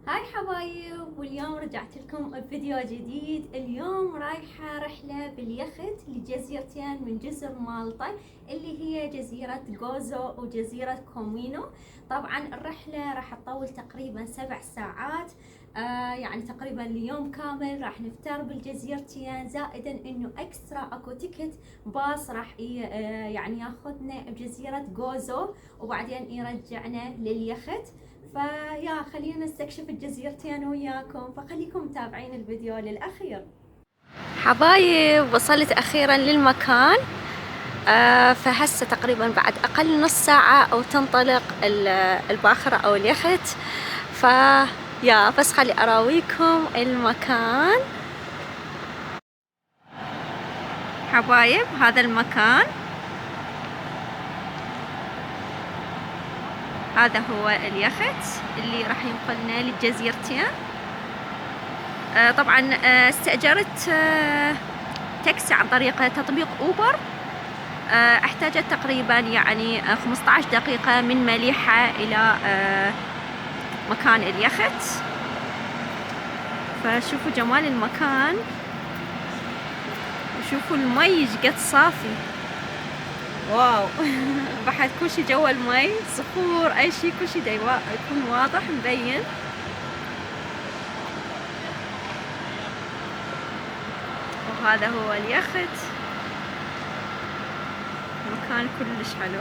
هاي حبايب، واليوم رجعت لكم بفيديو جديد. اليوم رايحة رحلة باليخت لجزيرتين من جزر مالطا اللي هي جزيرة غوزو وجزيرة كومينو. طبعا الرحلة راح تطول تقريبا 7 ساعات، يعني تقريبا ليوم كامل راح نفتر بالجزيرتين، زائدا انه اكسترا اكو تيكت باص راح يعني ياخذنا بجزيرة غوزو وبعدين يرجعنا لليخت. فيا خلينا نستكشف الجزيرتين وياكم، فخليكم متابعين الفيديو للأخير. حبايب وصلت أخيرا للمكان. فهسه تقريبا بعد أقل نص ساعة أو تنطلق الباخرة أو اليخت. فيا بس خلي أراويكم المكان. حبايب هذا المكان، هذا هو اليخت اللي راح ينقلنا للجزيرتين. طبعا استأجرت تاكسي عن طريق تطبيق أوبر. احتاجت تقريبا يعني 15 دقيقة من مليحة إلى مكان اليخت. فشوفوا جمال المكان وشوفوا المي ايش قد صافي، واو. بعد كل شي جوا المي، صخور، اي شي، كل شي يكون واضح مبين. وهذا هو اليخت، مكان كلش حلو.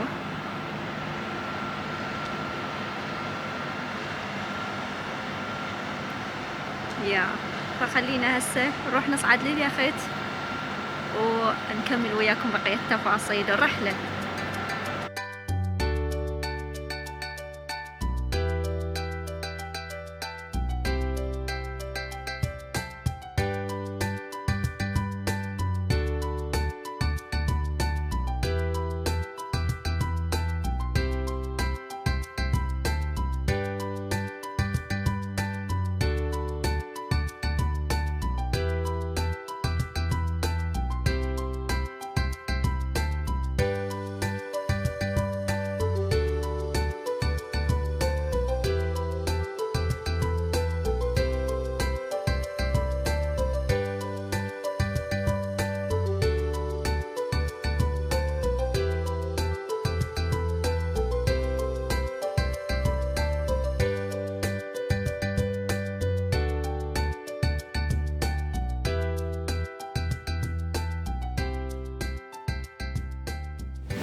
فخلينا هسه نروح نصعد لليخت ونكمل وياكم بقية تفاصيل الرحلة.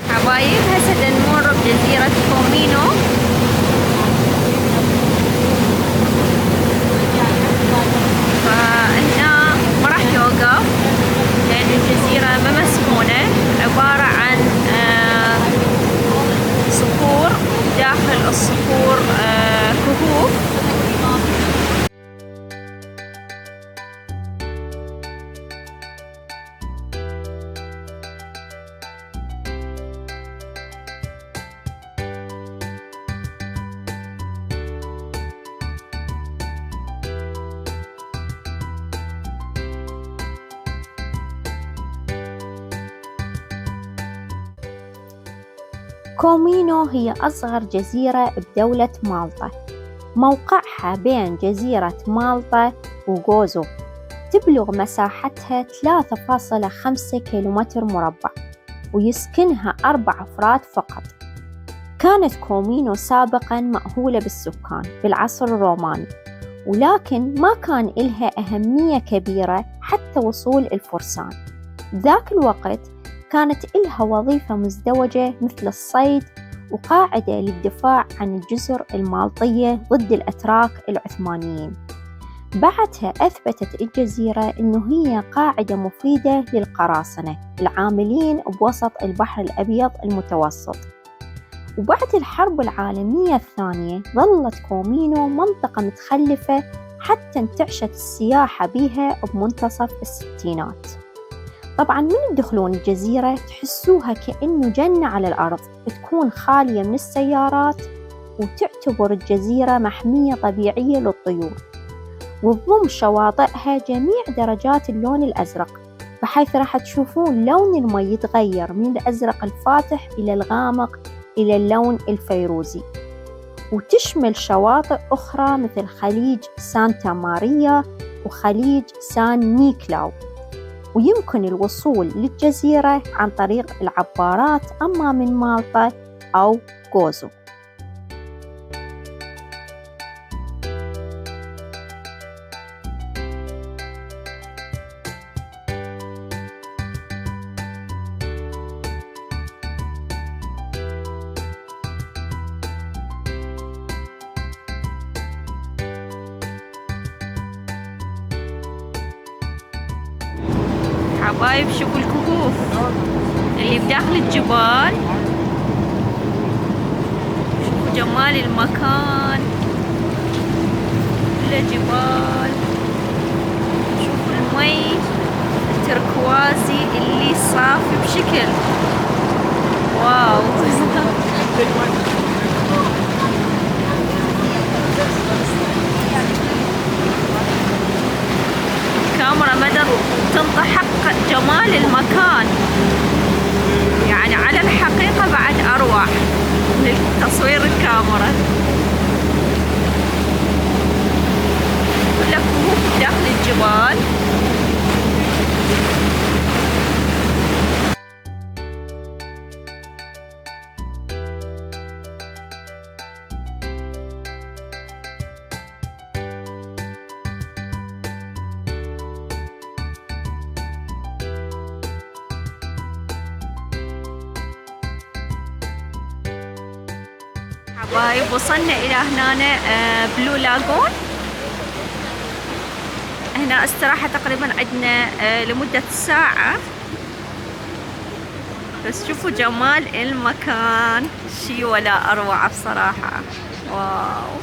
حبايب هسه نمر بجزيرة كومينو. فهنا ما راح نوقف لأن الجزيرة ما مسكونة، عبارة عن صخور، داخل الصخور كهوف. كومينو هي أصغر جزيرة بدولة مالطا، موقعها بين جزيرة مالطا وغوزو، تبلغ مساحتها 3.5 كيلومتر مربع، ويسكنها 4 أفراد فقط. كانت كومينو سابقاً مأهولة بالسكان بالعصر الروماني، ولكن ما كان إلها أهمية كبيرة حتى وصول الفرسان. ذاك الوقت كانت إلها وظيفة مزدوجة مثل الصيد وقاعدة للدفاع عن الجزر المالطية ضد الأتراك العثمانيين. بعدها أثبتت الجزيرة أنه هي قاعدة مفيدة للقراصنة العاملين بوسط البحر الأبيض المتوسط. وبعد الحرب العالمية الثانية ظلت كومينو منطقة متخلفة حتى انتعشت السياحة بها بمنتصف الستينات. طبعاً من تدخلون الجزيرة تحسوها كأنه جنة على الأرض، تكون خالية من السيارات، وتعتبر الجزيرة محمية طبيعية للطيور، وتضم شواطئها جميع درجات اللون الأزرق، بحيث راح تشوفون لون المي يتغير من الأزرق الفاتح إلى الغامق إلى اللون الفيروزي. وتشمل شواطئ أخرى مثل خليج سانتا ماريا وخليج سان نيكلاو. ويمكن الوصول للجزيرة عن طريق العبارات أما من مالطا أو غوزو. حبايب شوفوا الكهوف اللي بداخل الجبال، شوفوا جمال المكان، كله جبال. شوفوا المي التركوازي اللي صافي بشكل واو. الكاميرا مدى تنطحق جمال المكان، يعني على الحقيقة بعد أروع لتصوير الكاميرا. كلها كهوف داخل الجبال. حبايب وصلنا إلى هنا بلو لاغون. هنا استراحة تقريبا عندنا لمدة ساعة، بس شوفوا جمال المكان شي ولا أروع بصراحة. واو.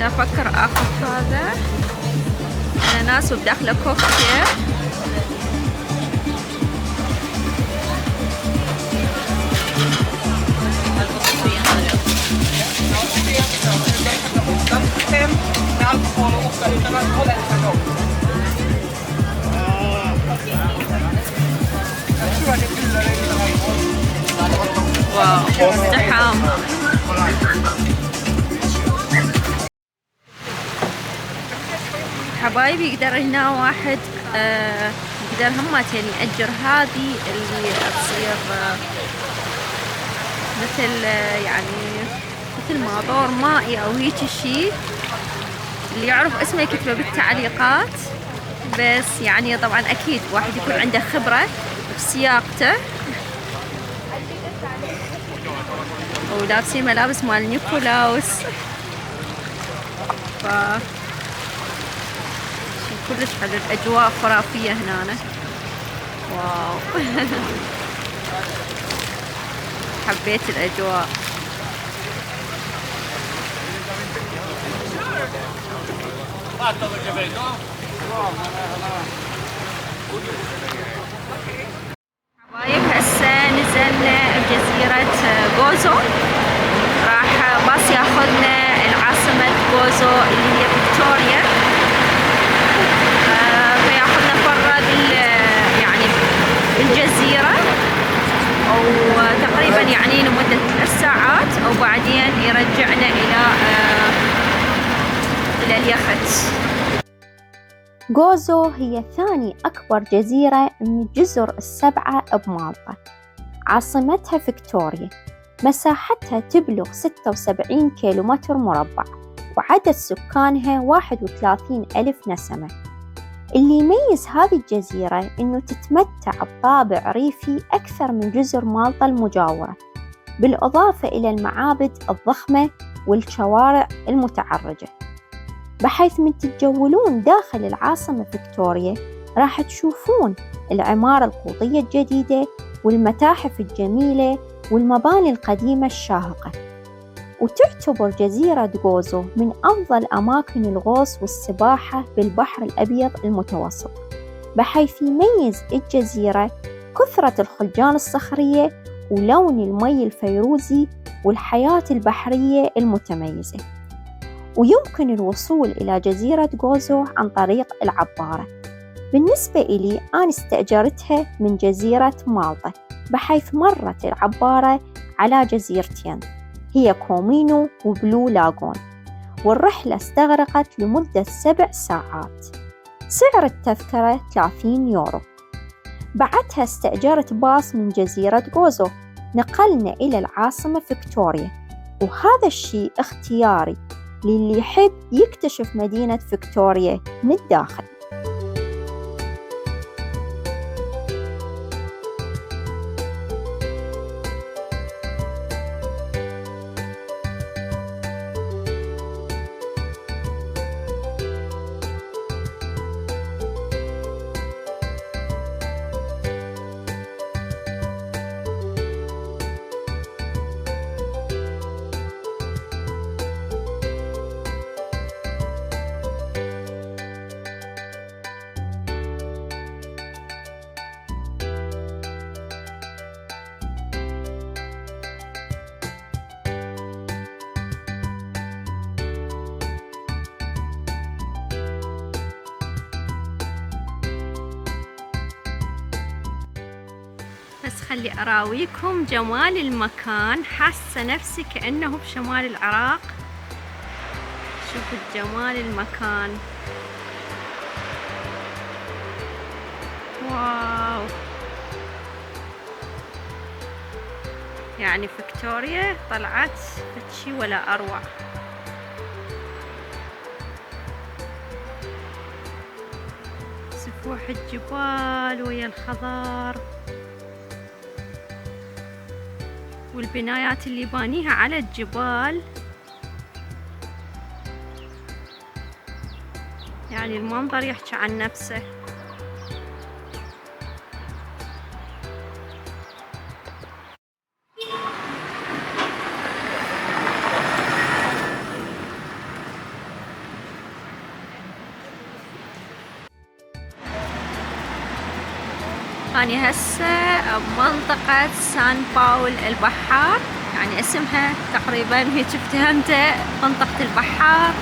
أفكر آخذ هذا أناناس وبداخله كوكتيل. واو ازدحام. حبايبي يقدر هنا واحد يقدر همتين يأجر هذه اللي تصير مثل يعني مثل ماطور مائي او هيك شيء. اللي يعرف اسمه يكتبه بالتعليقات. بس يعني طبعا اكيد واحد يكون عنده خبرة بسياقته. ولابسين ملابس مال نيكولاوس. كلش حلو، الأجواء خرافية هنا. واو. حبيت الأجواء. حبايب هسه نزلنا بجزيرة غوزو. راح باص ياخذنا العاصمة غوزو اللي هي فيكتوريا. فياخذنا برا يعني بالجزيرة، وتقريبا يعني لمدة 3 ساعات، وبعدين يرجعنا إلى اليخت. غوزو هي ثاني أكبر جزيرة من الجزر السبعة بمالطا، عاصمتها فيكتوريا، مساحتها تبلغ 76 كيلومتر مربع، وعدد سكانها 31 ألف نسمة. اللي يميز هذه الجزيرة إنه تتمتع بطابع ريفي أكثر من جزر مالطا المجاورة، بالإضافة إلى المعابد الضخمة والشوارع المتعرجة، بحيث من تتجولون داخل العاصمة فيكتوريا راح تشوفون العمارة القوطية الجديدة والمتاحف الجميلة والمباني القديمة الشاهقة. وتعتبر جزيرة غوزو من أفضل أماكن الغوص والسباحة بالبحر الأبيض المتوسط، بحيث يميز الجزيرة كثرة الخلجان الصخرية ولون المي الفيروزي والحياة البحرية المتميزة. ويمكن الوصول إلى جزيرة غوزو عن طريق العبارة. بالنسبة إلي أنا استأجرتها من جزيرة مالطا، بحيث مرت العبارة على جزيرتين هي كومينو وبلو لاغون، والرحلة استغرقت لمدة 7 ساعات. سعر التذكرة 30 يورو. بعدها استأجرت باص من جزيرة غوزو نقلنا إلى العاصمة فيكتوريا، وهذا الشيء اختياري للي يحب يكتشف مدينة فيكتوريا من الداخل. بس خلي أراويكم جمال المكان، حاسة نفسي كأنه بشمال العراق. شوفوا جمال المكان، واو. يعني فيكتوريا طلعت فتشي ولا أروع. سفوح الجبال ويا الخضار والبنايات اللي بانيها على الجبال، يعني المنظر يحكي عن نفسه. أنا هسه بمنطقة سان باول البحار، يعني اسمها تقريبا هيك افتهمته منطقة البحار،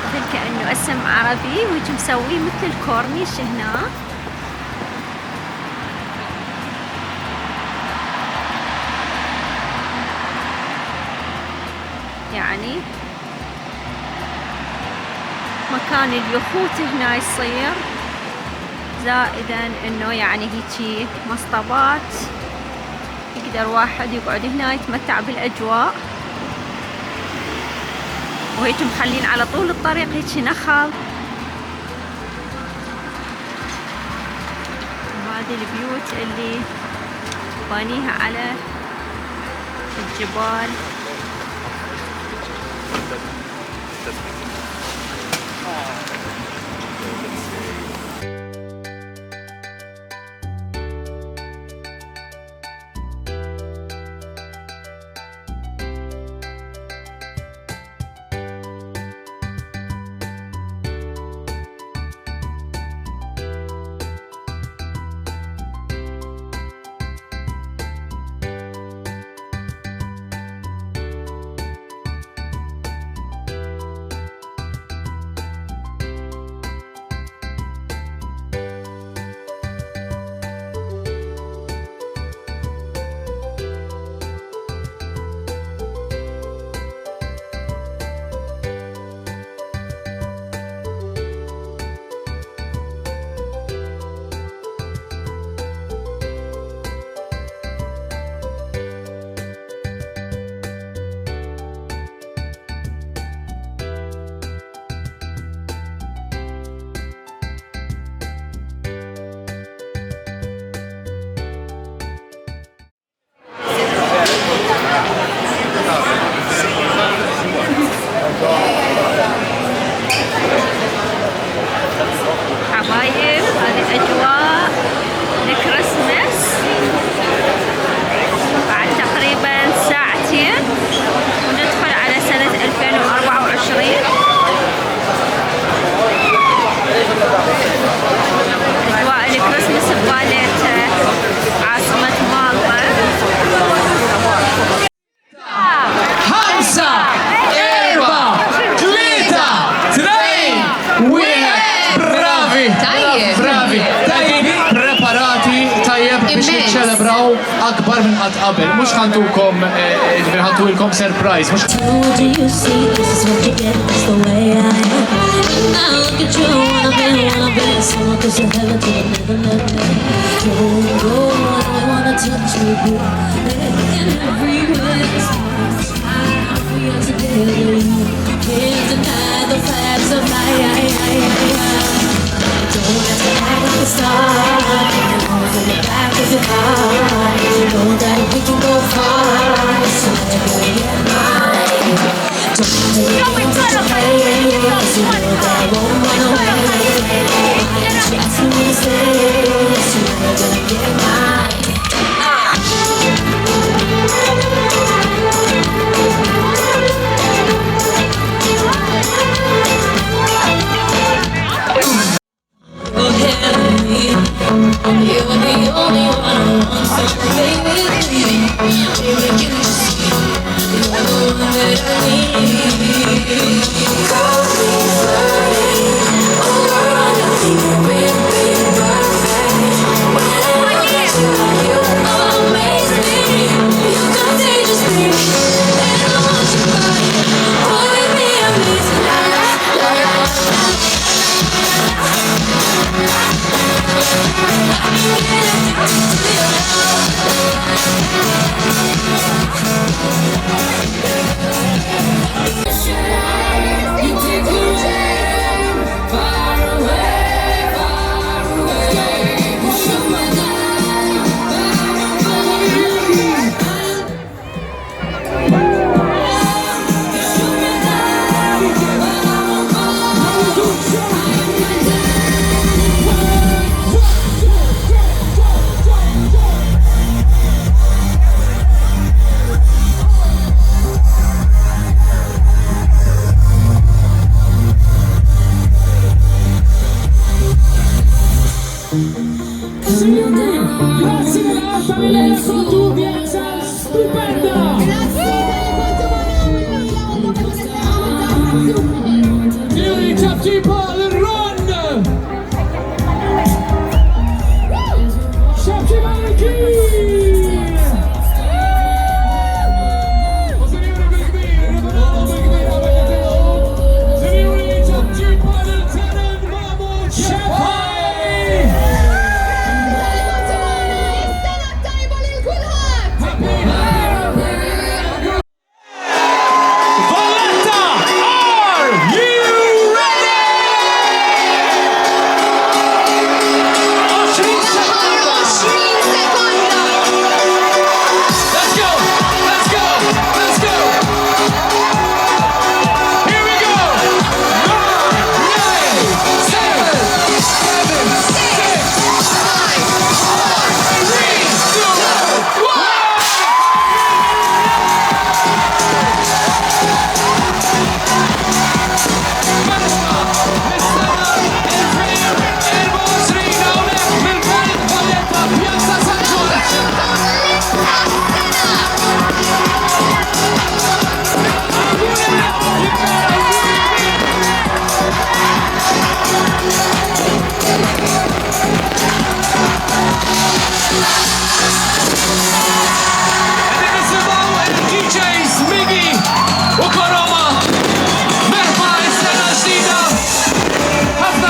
مثل كأنه اسم عربي، وهيك مسوي مثل الكورنيش هنا. يعني مكان اليخوت هنا يصير، زائدا انه يعني هيجي مصطبات يقدر واحد يقعد هنا يتمتع بالاجواء، وهيك مخلين على طول الطريق هيك نخل. وهذه البيوت اللي بانيها على الجبال. akbar minn qatt qabel, mhux ħantukom ħantulkom surprise, mhux Told you, you see, this is what you get, that's the way I am. Now look at you, wanna be someone cause you're heaven to the never. Don't go, I wanna touch you, in every way. I feel today, can't deny the facts of life. Don't have to act like a star, from the back of your heart. You know that we can go far, so never get mine. Don't take it to play, cause you know that I won't run away. I just want to stay, so never gonna get mine. You're the only one I want, so baby, baby, you just see you're the one that I need. Call me flirting, I think we're perfect. When I get you amaze me, you're contagious, baby, and I want you back. Oh, with me, amazing, la la la la.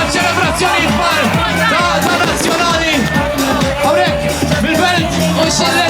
Ċelebrazzjoni kbar ta' nazzjonali. Hawnhekk mill-belt u xallet.